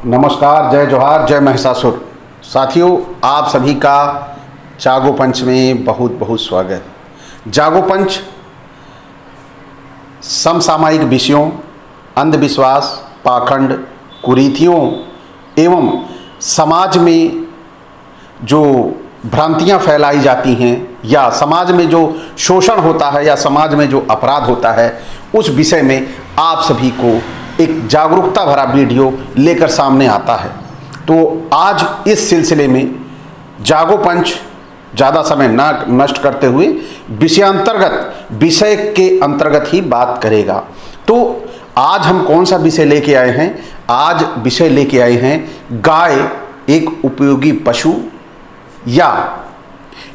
नमस्कार, जय जोहार, जय महिषासुर। साथियों, आप सभी का जागो पंच में बहुत बहुत स्वागत। जागो पंच समसामयिक विषयों, अंधविश्वास, पाखंड, कुरीतियों एवं समाज में जो भ्रांतियां फैलाई जाती हैं या समाज में जो शोषण होता है या समाज में जो अपराध होता है, उस विषय में आप सभी को एक जागरूकता भरा वीडियो लेकर सामने आता है। तो आज इस सिलसिले में जागो पंच ज़्यादा समय ना नष्ट करते हुए विषय के अंतर्गत ही बात करेगा। तो आज हम कौन सा विषय लेके आए हैं? आज विषय लेके आए हैं गाय एक उपयोगी पशु या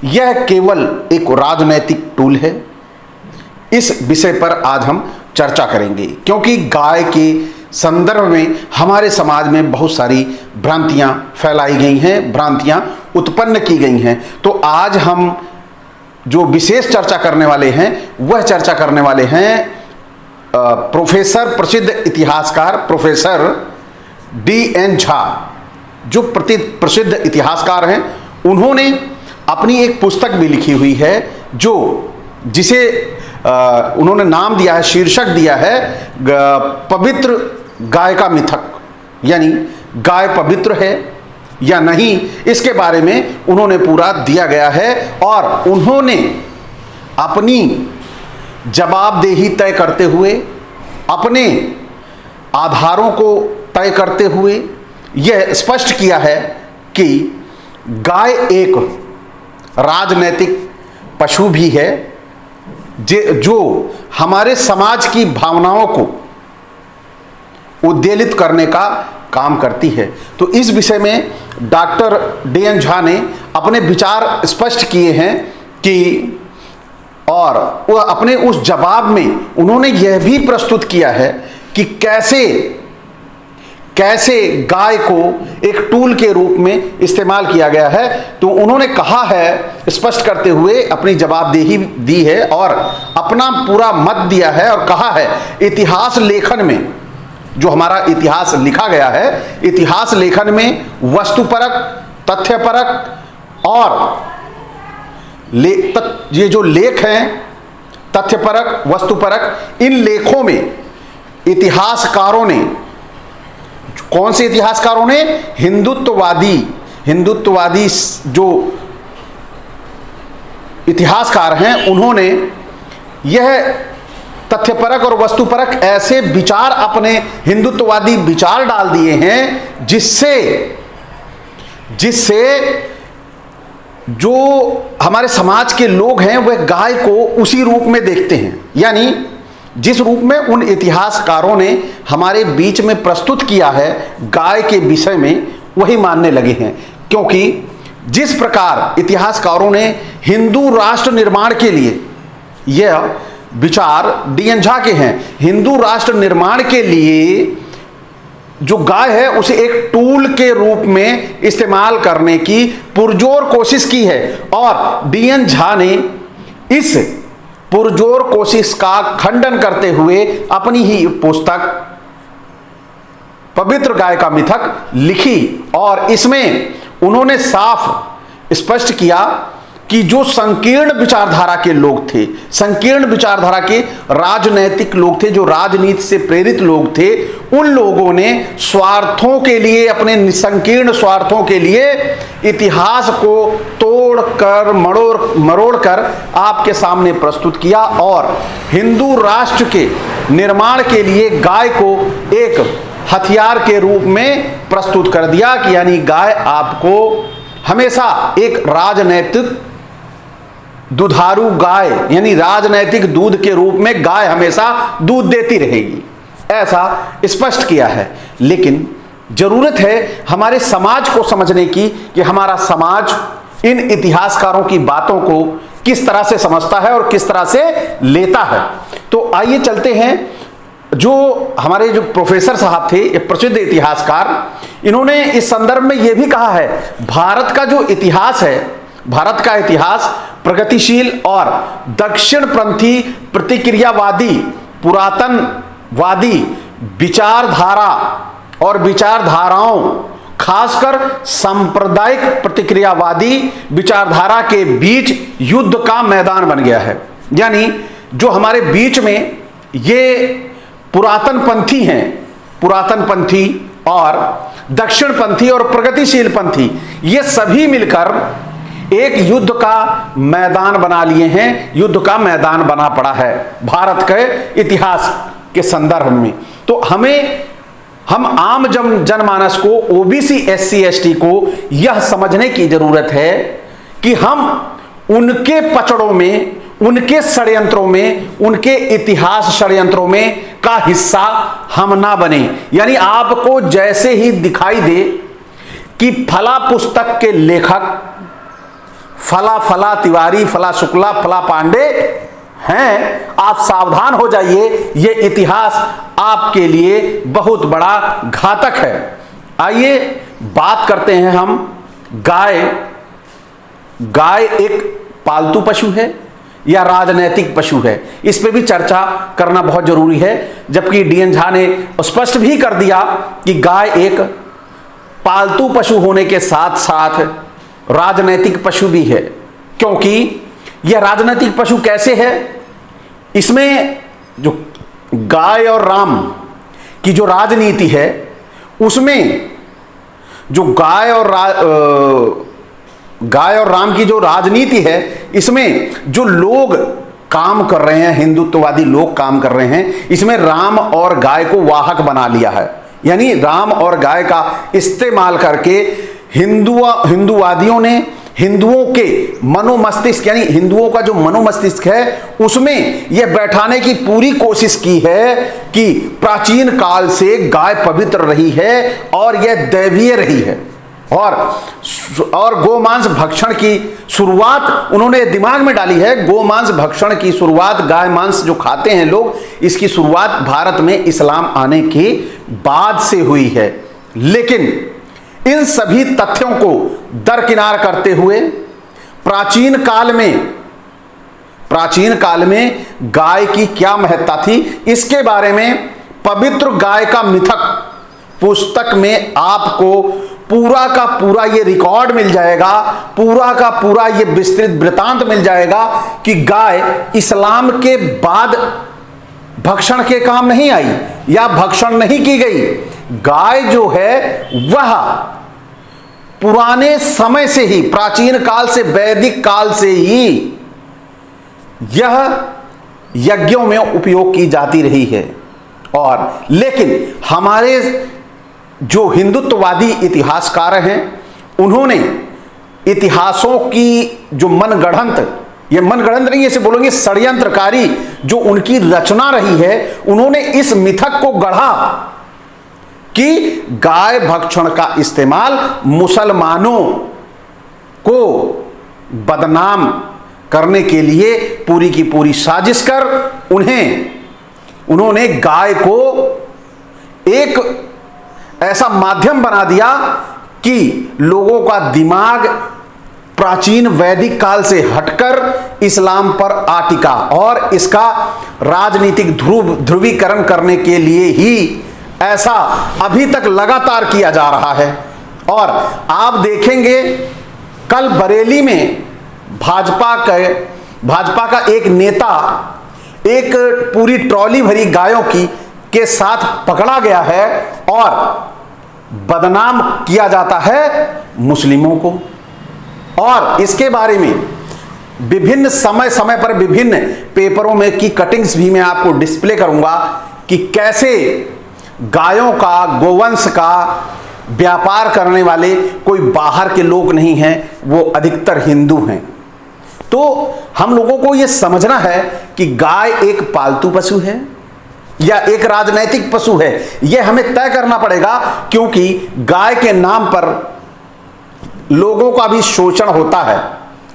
यह केवल एक राजनैतिक टूल है। इस विषय पर आज हम चर्चा करेंगे, क्योंकि गाय के संदर्भ में हमारे समाज में बहुत सारी भ्रांतियां फैलाई गई हैं, भ्रांतियां उत्पन्न की गई हैं। तो आज हम जो विशेष चर्चा करने वाले हैं वह चर्चा करने वाले हैं प्रोफेसर, प्रसिद्ध इतिहासकार प्रोफेसर D.N. झा, जो प्रसिद्ध इतिहासकार हैं। उन्होंने अपनी एक पुस्तक भी लिखी हुई है जिसे उन्होंने नाम दिया है, शीर्षक दिया है पवित्र गाय का मिथक, यानी गाय पवित्र है या नहीं, इसके बारे में उन्होंने पूरा दिया गया है। और उन्होंने अपनी जवाबदेही तय करते हुए, अपने आधारों को तय करते हुए यह स्पष्ट किया है कि गाय एक राजनैतिक पशु भी है जो हमारे समाज की भावनाओं को उद्वेलित करने का काम करती है। तो इस विषय में डॉक्टर D.N. झा ने अपने विचार स्पष्ट किए हैं कि, और वह अपने उस जवाब में उन्होंने यह भी प्रस्तुत किया है कि कैसे गाय को एक टूल के रूप में इस्तेमाल किया गया है। तो उन्होंने कहा है, स्पष्ट करते हुए अपनी जवाबदेही दी है और अपना पूरा मत दिया है और कहा है, इतिहास लेखन में जो हमारा इतिहास लिखा गया है, इतिहास लेखन में वस्तुपरक, तथ्यपरक और ये जो लेख हैं तथ्यपरक, वस्तुपरक, इन लेखों में इतिहासकारों ने, कौन से इतिहासकारों ने? हिंदुत्ववादी जो इतिहासकार हैं, उन्होंने यह तथ्यपरक और वस्तुपरक ऐसे विचार, अपने हिंदुत्ववादी विचार डाल दिए हैं जिससे जो हमारे समाज के लोग हैं वह गाय को उसी रूप में देखते हैं, यानी जिस रूप में उन इतिहासकारों ने हमारे बीच में प्रस्तुत किया है गाय के विषय में, वही मानने लगे हैं। क्योंकि जिस प्रकार इतिहासकारों ने हिंदू राष्ट्र निर्माण के लिए, यह विचार D.N. झा के हैं, हिंदू राष्ट्र निर्माण के लिए जो गाय है उसे एक टूल के रूप में इस्तेमाल करने की पुरजोर कोशिश की है। और D.N. झा ने इस पुरजोर कोशिश का खंडन करते हुए अपनी ही पुस्तक पवित्र गाय का मिथक लिखी। और इसमें उन्होंने साफ स्पष्ट किया कि जो संकीर्ण विचारधारा के लोग थे, संकीर्ण विचारधारा के राजनैतिक लोग थे, जो राजनीति से प्रेरित लोग थे, उन लोगों ने स्वार्थों के लिए, अपने संकीर्ण स्वार्थों के लिए इतिहास को तोड़कर मरोड़कर आपके सामने प्रस्तुत किया और हिंदू राष्ट्र के निर्माण के लिए गाय को एक हथियार के रूप में प्रस्तुत कर दिया कि यानी गाय आपको हमेशा एक राजनैतिक दुधारू गाय, यानी राजनैतिक दूध के रूप में गाय हमेशा दूध देती रहेगी, ऐसा स्पष्ट किया है। लेकिन जरूरत है हमारे समाज को समझने की कि हमारा समाज इन इतिहासकारों की बातों को किस तरह से समझता है और किस तरह से लेता है। तो आइए चलते हैं, जो हमारे जो प्रोफेसर साहब थे, ये प्रसिद्ध इतिहासकार, इन्होंने इस संदर्भ में यह भी कहा है, भारत का जो इतिहास है, भारत का इतिहास प्रगतिशील और दक्षिणपंथी, प्रतिक्रियावादी, पुरातनवादी विचारधारा और विचारधाराओं, खासकर सांप्रदायिक प्रतिक्रियावादी विचारधारा के बीच युद्ध का मैदान बन गया है। यानी जो हमारे बीच में ये पुरातनपंथी हैं, पुरातनपंथी और दक्षिणपंथी और प्रगतिशील पंथी, ये सभी मिलकर एक युद्ध का मैदान बना लिए हैं, युद्ध का मैदान बना पड़ा है भारत के इतिहास के संदर्भ में। तो हम आम जनमानस को, ओबीसी एससी एसटी को यह समझने की जरूरत है कि हम उनके पचड़ों में, उनके षड्यंत्रों में, उनके इतिहास षड्यंत्रों में का हिस्सा हम ना बने। यानी आपको जैसे ही दिखाई दे कि फला पुस्तक के लेखक फला फला तिवारी, फला शुक्ला, फला पांडे हैं, आप सावधान हो जाइए, ये इतिहास आपके लिए बहुत बड़ा घातक है। आइए बात करते हैं हम गाय। गाय एक पालतू पशु है या राजनैतिक पशु है, इस पे भी चर्चा करना बहुत जरूरी है। जबकि डीएन झा ने स्पष्ट भी कर दिया कि गाय एक पालतू पशु होने के साथ साथ राजनैतिक पशु भी है। क्योंकि यह राजनैतिक पशु कैसे है? इसमें जो गाय और राम की जो राजनीति है, उसमें जो गाय और राम की जो राजनीति है, इसमें जो लोग काम कर रहे हैं, हिंदुत्ववादी लोग काम कर रहे हैं, इसमें राम और गाय को वाहक बना लिया है। यानी राम और गाय का इस्तेमाल करके हिंदुवादियों ने हिंदुओं के मनोमस्तिष्क, यानी हिंदुओं का जो मनोमस्तिष्क है, उसमें यह बैठाने की पूरी कोशिश की है कि प्राचीन काल से गाय पवित्र रही है और यह दैवीय रही है। और गोमांस भक्षण की शुरुआत उन्होंने दिमाग में डाली है। गोमांस भक्षण की शुरुआत, गाय मांस जो खाते हैं लोग, इसकी शुरुआत भारत में इस्लाम आने के बाद से हुई है। लेकिन इन सभी तथ्यों को दरकिनार करते हुए प्राचीन काल में गाय की क्या महत्ता थी, इसके बारे में पवित्र गाय का मिथक पुस्तक में आपको पूरा का पूरा ये रिकॉर्ड मिल जाएगा, पूरा का पूरा ये विस्तृत वृतांत मिल जाएगा कि गाय इस्लाम के बाद भक्षण के काम नहीं आई या भक्षण नहीं की गई। गाय जो है वह पुराने समय से ही, प्राचीन काल से, वैदिक काल से ही यह यज्ञों में उपयोग की जाती रही है। और लेकिन हमारे जो हिंदुत्ववादी इतिहासकार हैं, उन्होंने इतिहासों की जो मनगढ़ंत, ये मनगढ़ंत नहीं, ऐसे बोलेंगे षड्यंत्रकारी जो उनकी रचना रही है, उन्होंने इस मिथक को गढ़ा कि गाय भक्षण का इस्तेमाल मुसलमानों को बदनाम करने के लिए पूरी की पूरी साजिश कर उन्होंने गाय को एक ऐसा माध्यम बना दिया कि लोगों का दिमाग प्राचीन वैदिक काल से हटकर इस्लाम पर आ टिका और इसका राजनीतिक ध्रुवीकरण करने के लिए ही ऐसा अभी तक लगातार किया जा रहा है। और आप देखेंगे कल बरेली में भाजपा का एक नेता एक पूरी ट्रॉली भरी गायों के साथ पकड़ा गया है और बदनाम किया जाता है मुस्लिमों को। और इसके बारे में विभिन्न समय समय पर विभिन्न पेपरों में की कटिंग्स भी मैं आपको डिस्प्ले करूंगा कि कैसे गायों का, गोवंश का व्यापार करने वाले कोई बाहर के लोग नहीं हैं, वो अधिकतर हिंदू हैं। तो हम लोगों को यह समझना है कि गाय एक पालतू पशु है या एक राजनैतिक पशु है, यह हमें तय करना पड़ेगा, क्योंकि गाय के नाम पर लोगों का भी शोषण होता है।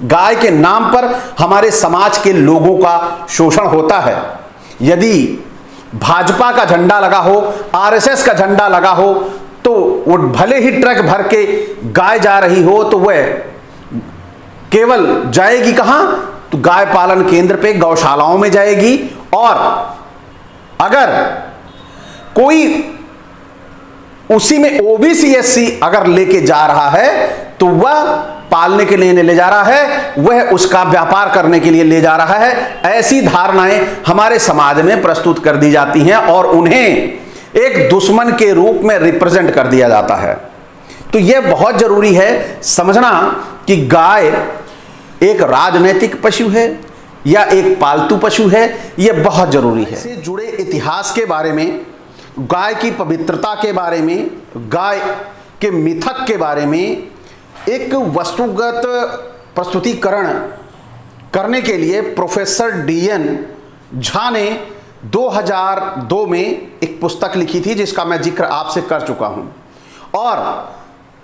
गाय के नाम पर हमारे समाज के लोगों का शोषण होता है। यदि भाजपा का झंडा लगा हो, आरएसएस का झंडा लगा हो, तो वो भले ही ट्रक भर के गाय जा रही हो, तो वह केवल जाएगी कहां? तो गाय पालन केंद्र पे, गौशालाओं में जाएगी। और अगर कोई उसी में ओबीसी एससी अगर लेके जा रहा है तो वह पालने के लिए ले जा रहा है, वह उसका व्यापार करने के लिए ले जा रहा है। ऐसी धारणाएं हमारे समाज में प्रस्तुत कर दी जाती हैं और उन्हें एक दुश्मन के रूप में रिप्रेजेंट कर दिया जाता है। तो यह बहुत जरूरी है समझना कि गाय एक राजनीतिक पशु है या एक पालतू पशु है, यह बहुत जरूरी है। इससे जुड़े इतिहास के बारे में, गाय की पवित्रता के बारे में, गाय के मिथक के बारे में एक वस्तुगत प्रस्तुतिकरण करने के लिए प्रोफेसर डीएन झा ने 2002 में एक पुस्तक लिखी थी जिसका मैं जिक्र आपसे कर चुका हूं, और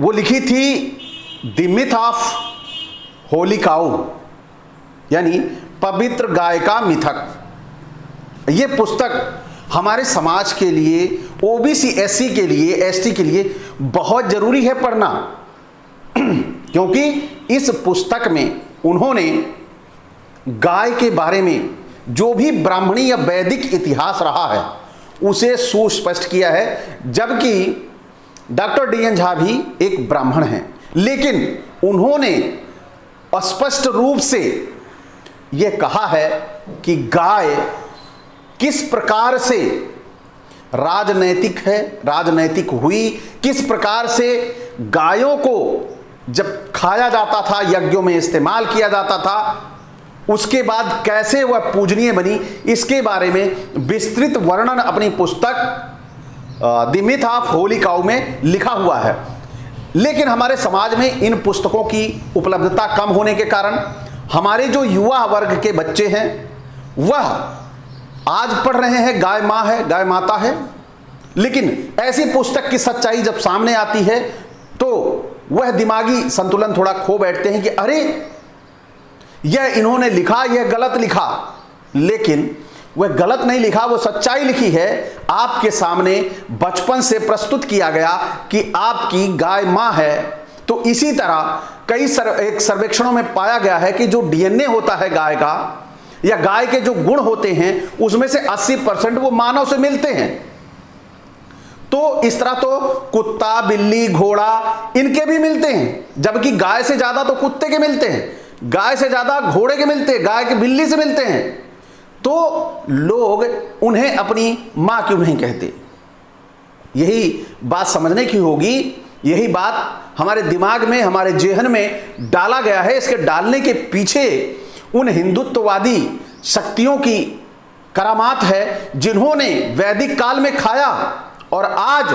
वो लिखी थी द मिथ ऑफ होली काऊ, यानी पवित्र गाय का मिथक। ये पुस्तक हमारे समाज के लिए, ओबीसी एससी के लिए, एसटी के लिए बहुत जरूरी है पढ़ना, क्योंकि इस पुस्तक में उन्होंने गाय के बारे में जो भी ब्राह्मणी या वैदिक इतिहास रहा है उसे सुस्पष्ट किया है। जबकि डॉक्टर डीएन झा भी एक ब्राह्मण हैं, लेकिन उन्होंने स्पष्ट रूप से यह कहा है कि गाय किस प्रकार से राजनैतिक है, राजनैतिक हुई, किस प्रकार से गायों को जब खाया जाता था, यज्ञों में इस्तेमाल किया जाता था, उसके बाद कैसे वह पूजनीय बनी, इसके बारे में विस्तृत वर्णन अपनी पुस्तक द मिथ ऑफ होली काऊ में लिखा हुआ है। लेकिन हमारे समाज में इन पुस्तकों की उपलब्धता कम होने के कारण हमारे जो युवा वर्ग के बच्चे हैं वह आज पढ़ रहे हैं गाय माँ है, गाय माता है, लेकिन ऐसी पुस्तक की सच्चाई जब सामने आती है तो वह दिमागी संतुलन थोड़ा खो बैठते हैं कि अरे यह इन्होंने लिखा, यह गलत लिखा। लेकिन वह गलत नहीं लिखा, वो सच्चाई लिखी है। आपके सामने बचपन से प्रस्तुत किया गया कि आपकी गाय माँ है। तो इसी तरह कई सर्वेक्षणों में पाया गया है कि जो डीएनए होता है गाय का, या गाय के जो गुण होते हैं उसमें से 80% वो मानव से मिलते हैं। तो इस तरह तो कुत्ता, बिल्ली, घोड़ा इनके भी मिलते हैं, जबकि गाय से ज्यादा तो कुत्ते के मिलते हैं, गाय से ज्यादा घोड़े के मिलते हैं, गाय के बिल्ली से मिलते हैं। तो लोग उन्हें अपनी मां क्यों नहीं कहते? यही बात समझने की होगी, यही बात हमारे दिमाग में, हमारे जेहन में डाला गया है। इसके डालने के पीछे उन हिंदुत्ववादी शक्तियों की करामात है जिन्होंने वैदिक काल में खाया और आज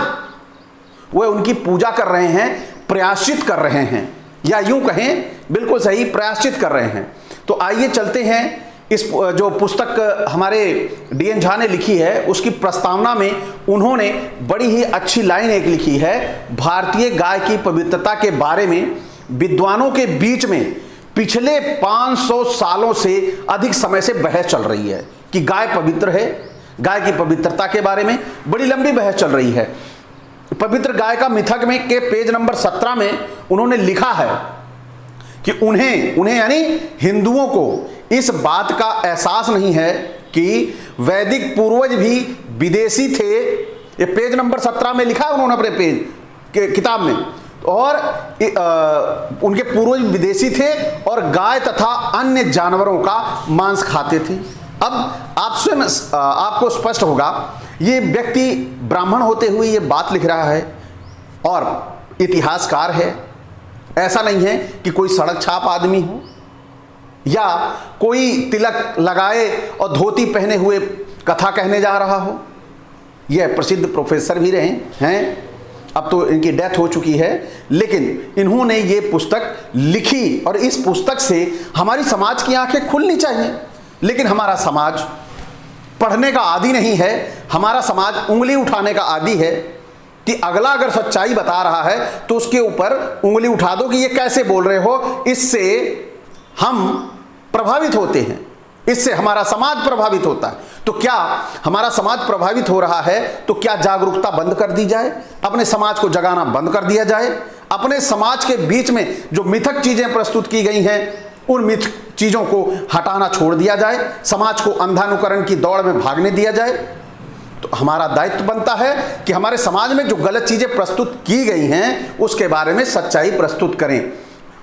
वह उनकी पूजा कर रहे हैं, प्रायश्चित कर रहे हैं, या यूं कहें बिल्कुल सही, प्रायश्चित कर रहे हैं। तो आइए चलते हैं इस जो पुस्तक हमारे डीएन झा ने लिखी है उसकी प्रस्तावना में उन्होंने बड़ी ही अच्छी लाइन एक लिखी है। भारतीय गाय की पवित्रता के बारे में विद्वानों के बीच में पिछले 500 सालों से अधिक समय से बहस चल रही है कि गाय पवित्र है। गाय की पवित्रता के बारे में बड़ी लंबी बहस चल रही है। पवित्र गाय का मिथक में के पेज नंबर 17 में उन्होंने लिखा है कि उन्हें यानी हिंदुओं को इस बात का एहसास नहीं है कि वैदिक पूर्वज भी विदेशी थे। ये पेज नंबर 17 में लिखा है उन्होंने अपने पेज के किताब में, और उनके पूर्वज विदेशी थे और गाय तथा अन्य जानवरों का मांस खाते थे। अब आपको स्पष्ट होगा, ये व्यक्ति ब्राह्मण होते हुए ये बात लिख रहा है और इतिहासकार है। ऐसा नहीं है कि कोई सड़क छाप आदमी हो या कोई तिलक लगाए और धोती पहने हुए कथा कहने जा रहा हो। यह प्रसिद्ध प्रोफेसर भी रहे हैं, अब तो इनकी डेथ हो चुकी है, लेकिन इन्होंने ये पुस्तक लिखी और इस पुस्तक से हमारी समाज की आंखें खुलनी चाहिए। लेकिन हमारा समाज पढ़ने का आदी नहीं है, हमारा समाज उंगली उठाने का आदी है कि अगला अगर सच्चाई बता रहा है तो उसके ऊपर उंगली उठा दो कि ये कैसे बोल रहे हो। इससे हम प्रभावित होते हैं, इससे हमारा समाज प्रभावित होता है। तो क्या हमारा समाज प्रभावित हो रहा है तो क्या जागरूकता बंद कर दी जाए, अपने समाज को जगाना बंद कर दिया जाए, अपने समाज के बीच में जो मिथक चीजें प्रस्तुत की गई हैं उन मिथक चीजों को हटाना छोड़ दिया जाए, समाज को अंधानुकरण की दौड़ में भागने दिया जाए। तो हमारा दायित्व बनता है कि हमारे समाज में जो गलत चीजें प्रस्तुत की गई हैं उसके बारे में सच्चाई प्रस्तुत करें।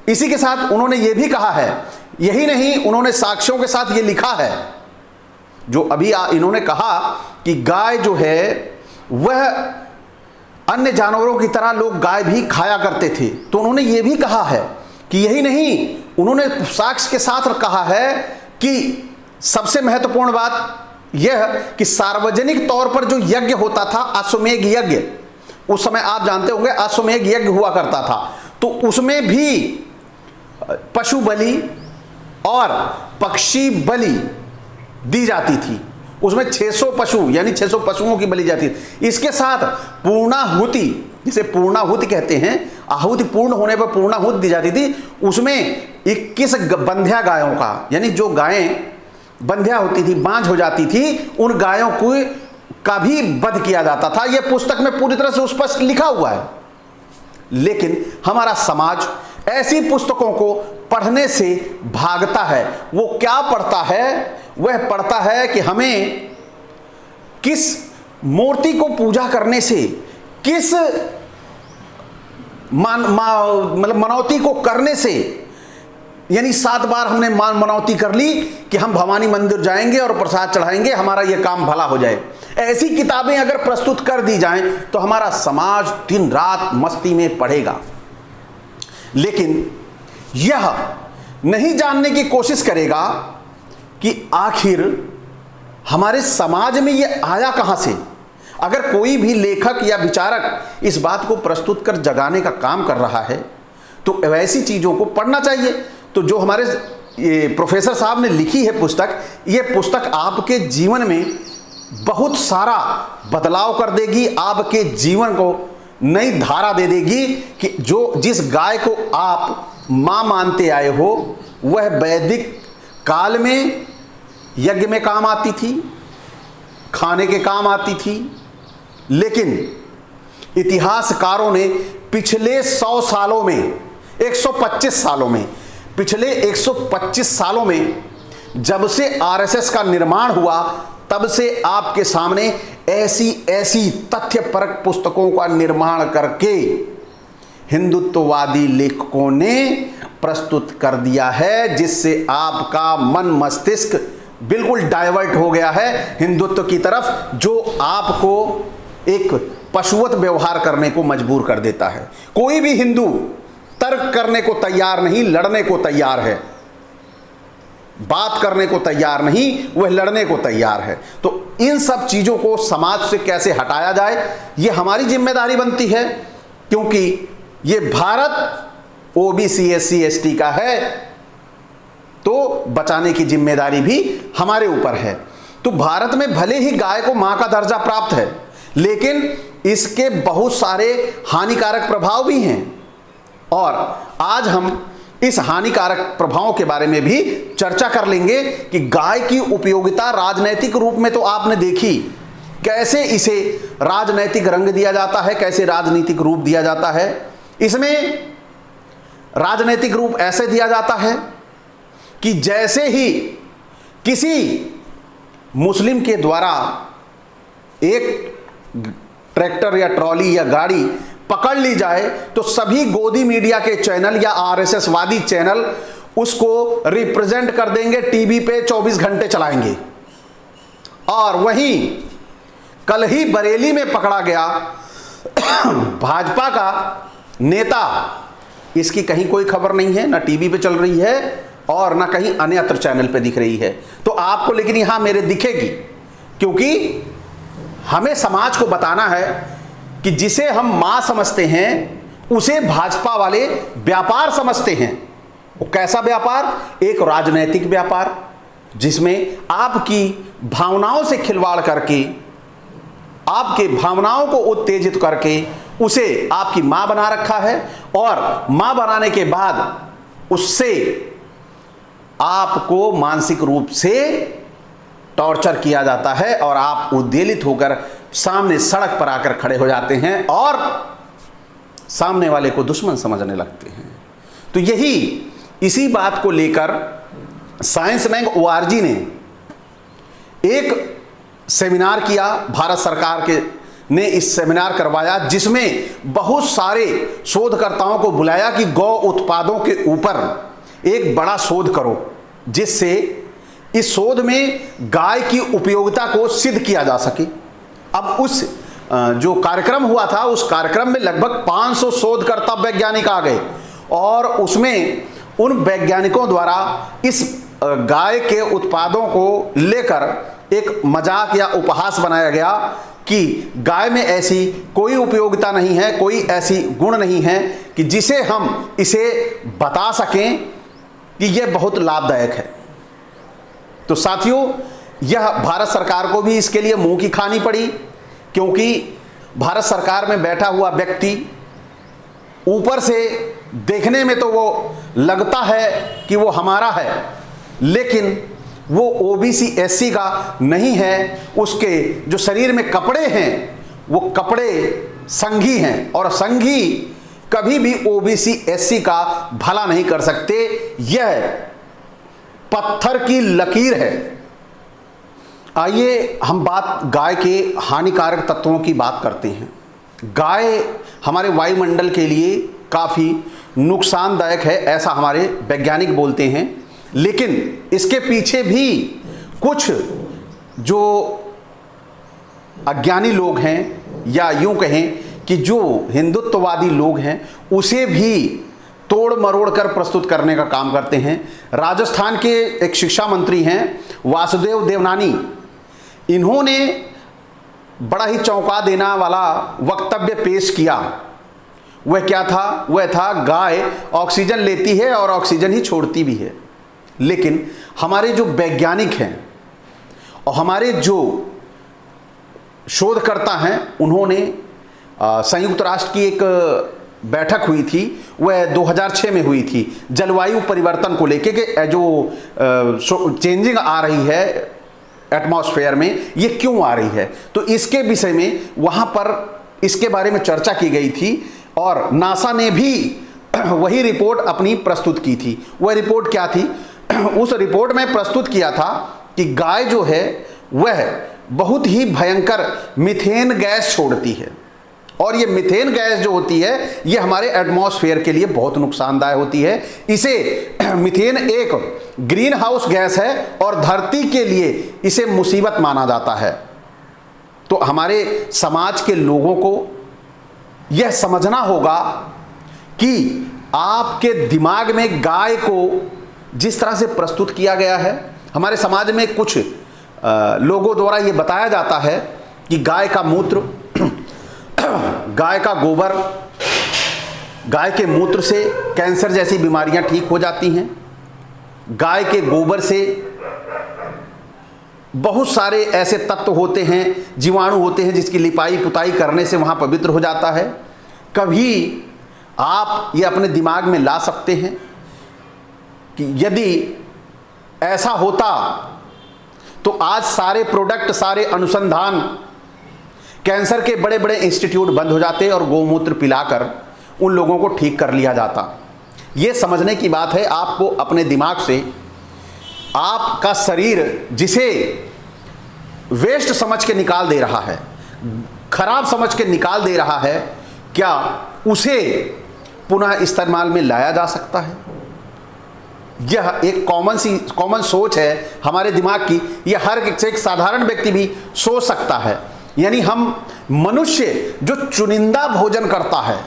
इसी के साथ उन्होंने ये भी कहा है, यही नहीं, उन्होंने साक्ष्यों के साथ ये लिखा है, जो अभी इन्होंने कहा कि गाय जो है वह अन्य जानवरों की तरह लोग गाय भी खाया करते थे, तो उन्होंने ये भी कहा है कि यही नहीं, उन्होंने साक्ष्य के साथ कहा है कि सबसे महत्वपूर्ण बात यह कि सार्वजनिक तौर पर जो यज्ञ होता था, अश्वमेध यज्ञ, उस समय आप जानते होंगे अश्वमेध यज्ञ हुआ करता था, तो उसमें भी पशु बलि और पक्षी बलि दी जाती थी। उसमें 600 पशु यानी 600 पशुओं की बलि जाती थी। इसके साथ पूर्णाहुति, जिसे पूर्णाहुति कहते हैं, आहुति पूर्ण होने पर पूर्णाहुति दी जाती थी, उसमें 21 बंध्या गायों का, यानी जो गायें बंध्या होती थी, बांझ हो जाती थी, उन गायों को का भी वध किया जाता था। यह पुस्तक में पूरी तरह से स्पष्ट लिखा हुआ है। लेकिन हमारा समाज ऐसी पुस्तकों को पढ़ने से भागता है। वो क्या पढ़ता है? वह पढ़ता है कि हमें किस मूर्ति को पूजा करने से, किस मतलब मनौती को करने से, यानी 7 बार हमने मनौती कर ली कि हम भवानी मंदिर जाएंगे और प्रसाद चढ़ाएंगे, हमारा यह काम भला हो जाए। ऐसी किताबें अगर प्रस्तुत कर दी जाएं तो हमारा समाज दिन रात मस्ती में पड़ेगा। लेकिन यह नहीं जानने की कोशिश करेगा कि आखिर हमारे समाज में यह आया कहां से। अगर कोई भी लेखक या विचारक इस बात को प्रस्तुत कर जगाने का काम कर रहा है तो वैसी चीजों को पढ़ना चाहिए। तो जो हमारे ये प्रोफेसर साहब ने लिखी है पुस्तक, ये पुस्तक आपके जीवन में बहुत सारा बदलाव कर देगी, आपके जीवन को नई धारा दे देगी कि जो जिस गाय को आप मां मानते आए हो वह वैदिक काल में यज्ञ में काम आती थी, खाने के काम आती थी। लेकिन इतिहासकारों ने पिछले 100 सालों में, 125 सालों में, पिछले 125 सालों में जब से आरएसएस का निर्माण हुआ तब से आपके सामने ऐसी ऐसी तथ्यपरक पुस्तकों का निर्माण करके हिंदुत्ववादी लेखकों ने प्रस्तुत कर दिया है, जिससे आपका मन मस्तिष्क बिल्कुल डाइवर्ट हो गया है हिंदुत्व की तरफ, जो आपको एक पशुवत व्यवहार करने को मजबूर कर देता है। कोई भी हिंदू तर्क करने को तैयार नहीं, लड़ने को तैयार है, बात करने को तैयार नहीं, वह लड़ने को तैयार है। तो इन सब चीजों को समाज से कैसे हटाया जाए, यह हमारी जिम्मेदारी बनती है, क्योंकि यह भारत ओबीसी एससी एसटी का है, तो बचाने की जिम्मेदारी भी हमारे ऊपर है। तो भारत में भले ही गाय को मां का दर्जा प्राप्त है, लेकिन इसके बहुत सारे हानिकारक प्रभाव भी हैं, और आज हम इस हानिकारक प्रभावों के बारे में भी चर्चा कर लेंगे कि गाय की उपयोगिता राजनैतिक रूप में तो आपने देखी, कैसे इसे राजनैतिक रंग दिया जाता है, कैसे राजनीतिक रूप दिया जाता है। इसमें राजनैतिक रूप ऐसे दिया जाता है कि जैसे ही किसी मुस्लिम के द्वारा एक ट्रैक्टर या ट्रॉली या गाड़ी पकड़ ली जाए तो सभी गोदी मीडिया के चैनल या आरएसएस वादी चैनल उसको रिप्रेजेंट कर देंगे, टीवी पे 24 घंटे चलाएंगे। और वहीं कल ही बरेली में पकड़ा गया भाजपा का नेता, इसकी कहीं कोई खबर नहीं है, ना टीवी पे चल रही है और ना कहीं अन्यत्र चैनल पे दिख रही है। तो आपको लेकिन यहां मेरे दिखेगी, क्योंकि हमें समाज को बताना है कि जिसे हम मां समझते हैं उसे भाजपा वाले व्यापार समझते हैं। वो कैसा व्यापार? एक राजनैतिक व्यापार, जिसमें आपकी भावनाओं से खिलवाड़ करके, आपके भावनाओं को उत्तेजित करके उसे आपकी मां बना रखा है, और मां बनाने के बाद उससे आपको मानसिक रूप से टॉर्चर किया जाता है और आप उद्वेलित होकर सामने सड़क पर आकर खड़े हो जाते हैं और सामने वाले को दुश्मन समझने लगते हैं। तो इसी बात को लेकर साइंस बैंक ORG ने एक सेमिनार किया, भारत सरकार के ने इस सेमिनार करवाया जिसमें बहुत सारे शोधकर्ताओं को बुलाया कि गौ उत्पादों के ऊपर एक बड़ा शोध करो, जिससे इस शोध में गाय की उपयोगिता को सिद्ध किया जा सके। अब उस जो कार्यक्रम हुआ था, उस कार्यक्रम में लगभग 500 शोधकर्ता वैज्ञानिक आ गए और उसमें उन वैज्ञानिकों द्वारा इस गाय के उत्पादों को लेकर एक मजाक या उपहास बनाया गया कि गाय में ऐसी कोई उपयोगिता नहीं है, कोई ऐसी गुण नहीं है कि जिसे हम इसे बता सकें कि यह बहुत लाभदायक है। तो साथियों, यह भारत सरकार को भी इसके लिए मुंह की खानी पड़ी, क्योंकि भारत सरकार में बैठा हुआ व्यक्ति ऊपर से देखने में तो वो लगता है कि वो हमारा है, लेकिन वो ओबीसी एससी का नहीं है। उसके जो शरीर में कपड़े हैं वो कपड़े संघी हैं, और संघी कभी भी ओबीसी एससी का भला नहीं कर सकते। यह पत्थर की लकीर है। आइए हम बात गाय के हानिकारक तत्वों की बात करते हैं। गाय हमारे वायुमंडल के लिए काफ़ी नुकसानदायक है, ऐसा हमारे वैज्ञानिक बोलते हैं, लेकिन इसके पीछे भी कुछ जो अज्ञानी लोग हैं, या यूं कहें कि जो हिंदुत्ववादी लोग हैं, उसे भी तोड़ मरोड़ कर प्रस्तुत करने का काम करते हैं। राजस्थान के एक शिक्षा मंत्री हैं वासुदेव देवनानी, इन्होंने बड़ा ही चौंका देने वाला वक्तव्य पेश किया। वह क्या था? वह था गाय ऑक्सीजन लेती है और ऑक्सीजन ही छोड़ती भी है। लेकिन हमारे जो वैज्ञानिक हैं और हमारे जो शोधकर्ता हैं, उन्होंने संयुक्त राष्ट्र की एक बैठक हुई थी, वह 2006 में हुई थी, जलवायु परिवर्तन को लेके कि जो चेंजिंग आ रही है एटमॉस्फेयर में, ये क्यों आ रही है। तो इसके विषय में वहाँ पर इसके बारे में चर्चा की गई थी और नासा ने भी वही रिपोर्ट अपनी प्रस्तुत की थी। वह रिपोर्ट क्या थी? उस रिपोर्ट में प्रस्तुत किया था कि गाय जो है वह बहुत ही भयंकर मीथेन गैस छोड़ती है, और ये मीथेन गैस जो होती है ये हमारे एटमॉस्फेयर के लिए बहुत नुकसानदायक होती है। इसे मीथेन एक ग्रीन हाउस गैस है और धरती के लिए इसे मुसीबत माना जाता है। तो हमारे समाज के लोगों को यह समझना होगा कि आपके दिमाग में गाय को जिस तरह से प्रस्तुत किया गया है, हमारे समाज में कुछ लोगों द्वारा ये बताया जाता है कि गाय का मूत्र, गाय का गोबर, गाय के मूत्र से कैंसर जैसी बीमारियां ठीक हो जाती हैं। गाय के गोबर से बहुत सारे ऐसे तत्व होते हैं, जीवाणु होते हैं, जिसकी लिपाई पुताई करने से वहाँ पवित्र हो जाता है। कभी आप ये अपने दिमाग में ला सकते हैं कि यदि ऐसा होता तो आज सारे प्रोडक्ट, सारे अनुसंधान, कैंसर के बड़े बड़े इंस्टीट्यूट बंद हो जाते और गोमूत्र पिलाकर उन लोगों को ठीक कर लिया जाता। ये समझने की बात है आपको अपने दिमाग से। आपका शरीर जिसे वेस्ट समझ के निकाल दे रहा है, खराब समझ के निकाल दे रहा है, क्या उसे पुनः इस्तेमाल में लाया जा सकता है? यह एक कॉमन सोच है हमारे दिमाग की। यह हर एक साधारण व्यक्ति भी सोच सकता है। यानी हम मनुष्य जो चुनिंदा भोजन करता है,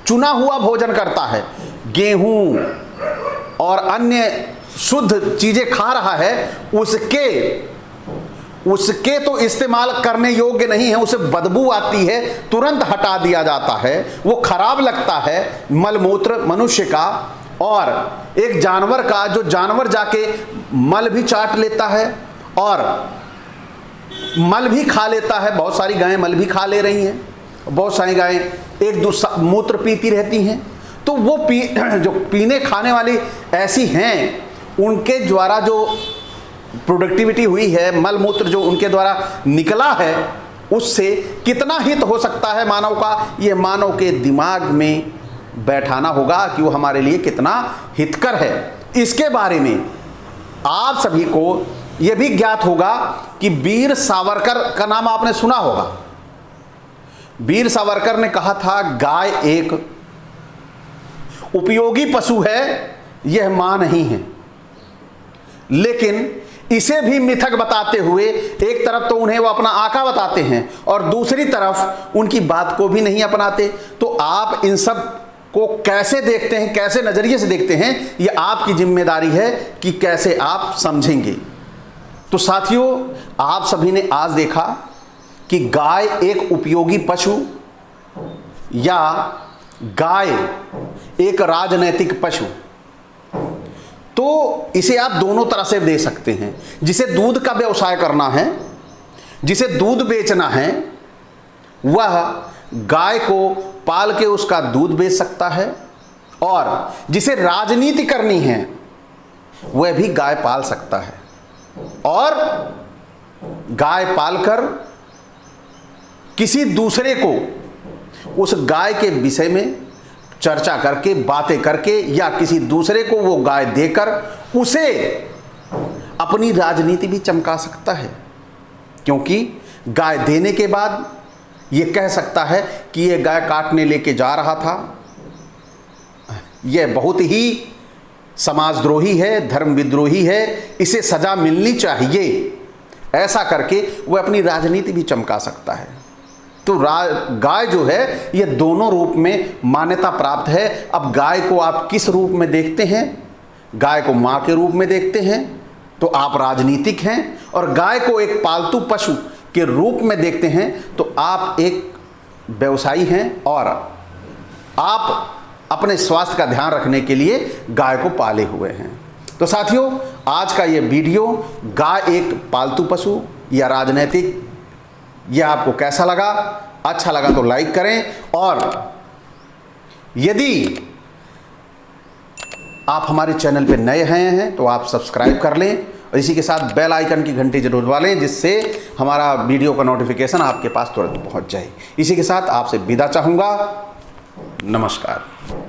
चुना हुआ भोजन करता है, गेहूं और अन्य शुद्ध चीजें खा रहा है, उसके तो इस्तेमाल करने योग्य नहीं है। उसे बदबू आती है, तुरंत हटा दिया जाता है, वो खराब लगता है मलमूत्र मनुष्य का। और एक जानवर का, जो जानवर जाके मल भी चाट लेता है और मल भी खा लेता है, बहुत सारी गायें मल भी खा ले रही हैं, बहुत सारी गायें एक दूसरा मूत्र पीती रहती हैं। तो वो जो पीने खाने वाली ऐसी हैं, उनके द्वारा जो प्रोडक्टिविटी हुई है, मल मूत्र जो उनके द्वारा निकला है, उससे कितना हित हो सकता है मानव का, ये मानव के दिमाग में बैठाना होगा कि वो हमारे लिए कितना हितकर है। इसके बारे में आप सभी को यह भी ज्ञात होगा कि वीर सावरकर का नाम आपने सुना होगा। वीर सावरकर ने कहा था गाय एक उपयोगी पशु है, यह मां नहीं है। लेकिन इसे भी मिथक बताते हुए एक तरफ तो उन्हें वो अपना आका बताते हैं और दूसरी तरफ उनकी बात को भी नहीं अपनाते। तो आप इन सब को कैसे देखते हैं, कैसे नजरिए से देखते हैं, यह आपकी जिम्मेदारी है कि कैसे आप समझेंगे। तो साथियों, आप सभी ने आज देखा कि गाय एक उपयोगी पशु या गाय एक राजनैतिक पशु, तो इसे आप दोनों तरह से दे सकते हैं। जिसे दूध का व्यवसाय करना है, जिसे दूध बेचना है, वह गाय को पाल के उसका दूध बेच सकता है, और जिसे राजनीति करनी है वह भी गाय पाल सकता है और गाय पालकर किसी दूसरे को उस गाय के विषय में चर्चा करके, बातें करके, या किसी दूसरे को वो गाय देकर उसे अपनी राजनीति भी चमका सकता है। क्योंकि गाय देने के बाद ये कह सकता है कि ये गाय काटने लेके जा रहा था, यह बहुत ही समाजद्रोही है, धर्म विद्रोही है, इसे सजा मिलनी चाहिए। ऐसा करके वह अपनी राजनीति भी चमका सकता है। तो गाय जो है ये दोनों रूप में मान्यता प्राप्त है। अब गाय को आप किस रूप में देखते हैं? गाय को मां के रूप में देखते हैं तो आप राजनीतिक हैं, और गाय को एक पालतू पशु के रूप में देखते हैं तो आप एक व्यवसायी हैं और आप अपने स्वास्थ्य का ध्यान रखने के लिए गाय को पाले हुए हैं। तो साथियों, आज का ये वीडियो गाय एक पालतू पशु या राजनीतिक, यह आपको कैसा लगा? अच्छा लगा तो लाइक करें, और यदि आप हमारे चैनल पे नए हैं तो आप सब्सक्राइब कर लें, और इसी के साथ बेल आइकन की घंटी जरूर दबा लें, जिससे हमारा वीडियो का नोटिफिकेशन आपके पास तुरंत पहुंच जाए। इसी के साथ आपसे विदा चाहूँगा। नमस्कार।